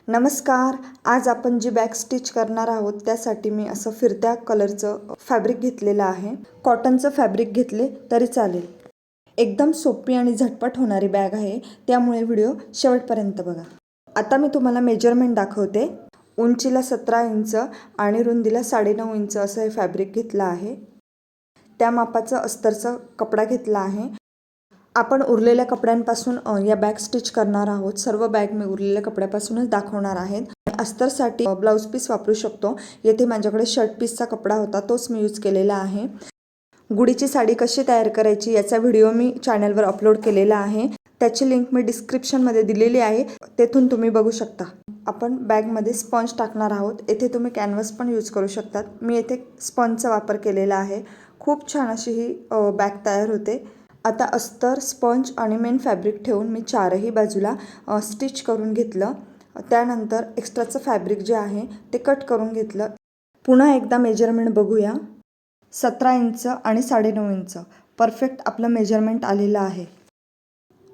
नमस्कार. आज आपण जी बॅग स्टिच करणार आहोत त्यासाठी मी असं फिरत्या कलरचं फॅब्रिक घेतलेलं आहे. कॉटनचं फॅब्रिक घेतले तरी चालेल. एकदम सोपी आणि झटपट होणारी बॅग आहे, त्यामुळे व्हिडिओ शेवटपर्यंत बघा. आता मी तुम्हाला मेजरमेंट दाखवते. उंचीला 17 इंच आणि रुंदीला 9.5 इंच असं हे फॅब्रिक घेतलं आहे. त्या मापाचं अस्तरचा कपडा घेतला आहे. आपण उरलेल्या कपड्यांपासून या बॅग स्टिच करणार आहोत. सर्व बॅग मी उरलेल्या कपड्यापासूनच दाखवणार आहे. अस्तरसाठी ब्लाऊज पीस वापरू शकतो. येथे माझ्याकडे शर्ट पीसचा कपडा होता, तोच मी यूज केलेला आहे. गुढीची साडी कशी तयार करायची याचा व्हिडिओ मी चॅनलवर अपलोड केलेला आहे. त्याची लिंक मी डिस्क्रिप्शनमध्ये दिलेली आहे, तेथून तुम्ही बघू शकता. आपण बॅगमध्ये स्पंज टाकणार आहोत. येथे तुम्ही कॅनव्हास पण यूज करू शकतात. मी येथे स्पंजचा वापर केलेला आहे. खूप छान अशी ही बॅग तयार होते. आता अस्तर, स्पंज आणि मेन फॅब्रिक ठेवून मी चारही बाजूला स्टिच करून घेतलं. त्यानंतर एक्स्ट्राचं फॅब्रिक जे आहे ते कट करून घेतलं. पुन्हा एकदा मेजरमेंट बघूया. 17 इंच आणि 9.5 इंच परफेक्ट आपलं मेजरमेंट आलेलं आहे.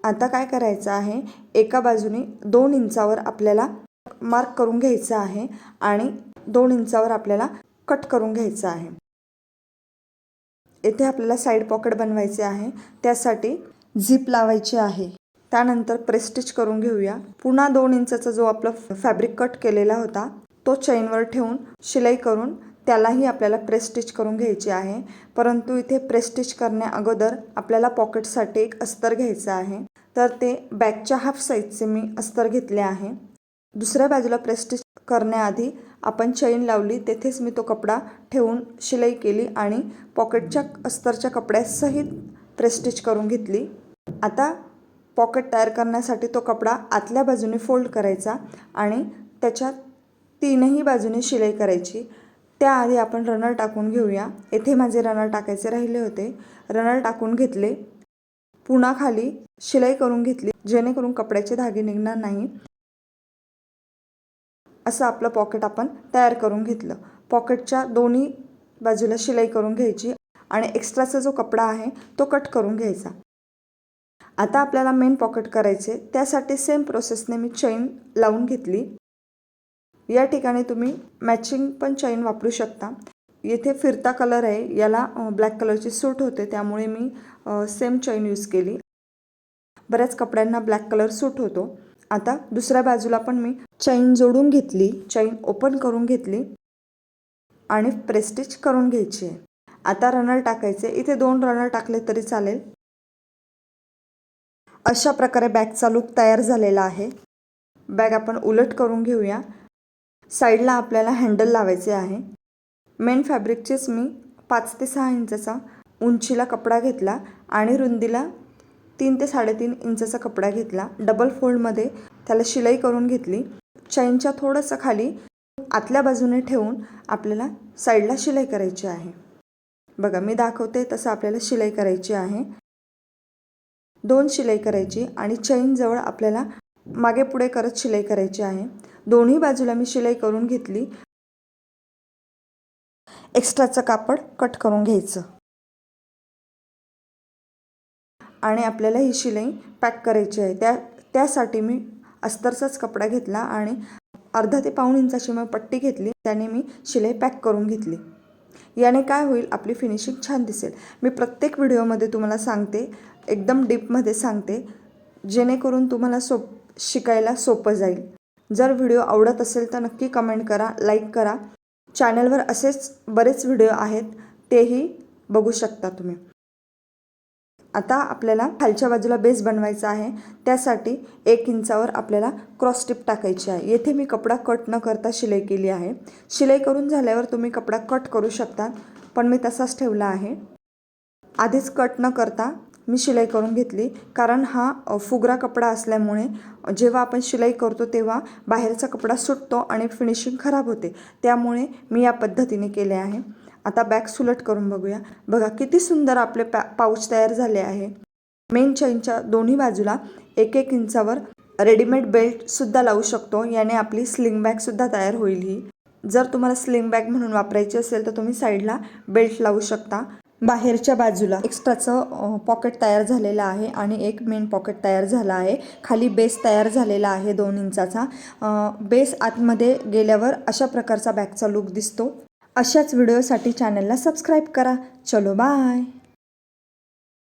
आता काय करायचं आहे, एका बाजूने 2 इंचावर आपल्याला मार्क करून घ्यायचं आहे आणि 2 इंचावर आपल्याला कट करून घ्यायचं आहे. येथे आपल्याला साईड पॉकेट बनवायचे आहे, त्यासाठी झिप लावायची आहे. त्यानंतर प्रेस स्टिच करून घेऊया. पुन्हा 2 इंचाचा जो आपला फॅब्रिक कट केलेला होता तो चेनवर ठेवून शिलाई करून त्यालाही आपल्याला प्रेस स्टिच करून घ्यायची आहे. परंतु इथे प्रेस स्टिच करण्या अगोदर आपल्याला पॉकेटसाठी एक अस्तर घ्यायचं आहे, तर ते बॅगच्या हाफ साईजचे मी अस्तर घेतले आहे. दुसऱ्या बाजूला प्रेस स्टिच करण्याआधी आपण चेन लावली, तेथेच मी तो कपडा ठेवून शिलाई केली आणि पॉकेटच्या अस्तरच्या कपड्यासहित प्रेस स्टिच करून घेतली. आता पॉकेट तयार करण्यासाठी तो कपडा आतल्या बाजूने फोल्ड करायचा आणि त्याच्या तीनही बाजूने शिलाई करायची. त्याआधी आपण रनर टाकून घेऊया. येथे माझे रनर टाकायचे राहिले होते, रनर टाकून घेतले. पुन्हा खाली शिलाई करून घेतली, जेणेकरून कपड्याचे धागे निघणार नाही. असं आपलं पॉकेट आपण तयार करून घेतलं. पॉकेटच्या दोन्ही बाजूला शिलाई करून घ्यायची आणि एक्स्ट्राचा जो कपडा आहे तो कट करून घ्यायचा. आता आपल्याला मेन पॉकेट करायचे, त्यासाठी सेम प्रोसेसने मी चेन लावून घेतली. या ठिकाणी तुम्ही मॅचिंग पण चेन वापरू शकता. येथे फिरता कलर आहे, याला ब्लॅक कलरची सूट होते, त्यामुळे मी सेम चेन यूज केली. बऱ्याच कपड्यांना ब्लॅक कलर सूट होतो. आता दुसऱ्या बाजूला पण मी चेन जोडून घेतली, चेन ओपन करून घेतली आणि प्रेस स्टिच करून घ्यायची आहे. आता रनर टाकायचे. इथे 2 रनर टाकले तरी चालेल. अशा प्रकारे बॅगचा लुक तयार झालेला आहे. बॅग आपण उलट करून घेऊया. साईडला आपल्याला हँडल लावायचे आहे. मेन फॅब्रिकचेच मी 5 ते 6 इंचाचा उंचीला कपडा घेतला आणि रुंदीला 3 ते 3.5 इंचाचा कपडा घेतला. डबल फोल्डमध्ये त्याला शिलाई करून घेतली. चेनच्या थोडंसं खाली आतल्या बाजूने ठेवून आपल्याला साईडला शिलाई करायची आहे. बघा, मी दाखवते तसं आपल्याला शिलाई करायची आहे. 2 शिलाई करायची आणि चेनजवळ आपल्याला मागे पुढे करत शिलाई करायची आहे. दोन्ही बाजूला मी शिलाई करून घेतली. एक्स्ट्राचं कापड कट करून घ्यायचं आणि आपल्याला ही शिलाई पॅक करायची आहे. त्यासाठी मी अस्तरचाच कपडा घेतला आणि अर्धा ते पाऊण इंचाची मी पट्टी घेतली. त्याने मी शिलाई पॅक करून घेतली. याने काय होईल, आपली फिनिशिंग छान दिसेल. मी प्रत्येक व्हिडिओमध्ये तुम्हाला सांगते, एकदम डीपमध्ये सांगते, जेणेकरून तुम्हाला शिकायला सोपं जाईल. जर व्हिडिओ आवडत असेल तर नक्की कमेंट करा, लाईक करा. चॅनलवर असेच बरेच व्हिडिओ आहेत, तेही बघू शकता तुम्ही. आता आपल्याला खालच्या बाजूला बेस बनवायचा आहे. त्यासाठी 1 इंचावर आपल्याला क्रॉस टिप टाकायची आहे. येथे मी कपडा कट न करता शिलाई केली आहे. शिलाई करून झाल्यावर तुम्ही कपडा कट करू शकता, पण मी तसाच ठेवला आहे. आधीच कट न करता मी शिलाई करून घेतली, कारण हा फुगरा कपडा असल्यामुळे जेव्हा आपण शिलाई करतो तेव्हा बाहेरचा कपडा सुटतो आणि फिनिशिंग खराब होते. त्यामुळे मी या पद्धतीने केले आहे. आता बॅग सुलट करून बघूया. बघा किती सुंदर आपले पाऊच तयार झाले आहे. मेन चेनच्या दोन्ही बाजूला 1-1 इंचावर रेडीमेड बेल्टसुद्धा लावू शकतो. याने आपली स्लिंग बॅगसुद्धा तयार होईल. ही जर तुम्हाला स्लिंग बॅग म्हणून वापरायची असेल तर तुम्ही साईडला बेल्ट लावू शकता. बाहेरच्या बाजूला एक्स्ट्राचं पॉकेट तयार झालेलं आहे आणि एक मेन पॉकेट तयार झाला आहे. खाली बेस तयार झालेला आहे 2 इंचाचा. बेस आतमध्ये गेल्यावर अशा प्रकारचा बॅगचा लुक दिसतो. अशाच व्हिडिओसाठी चॅनलला सबस्क्राईब करा. चलो बाय.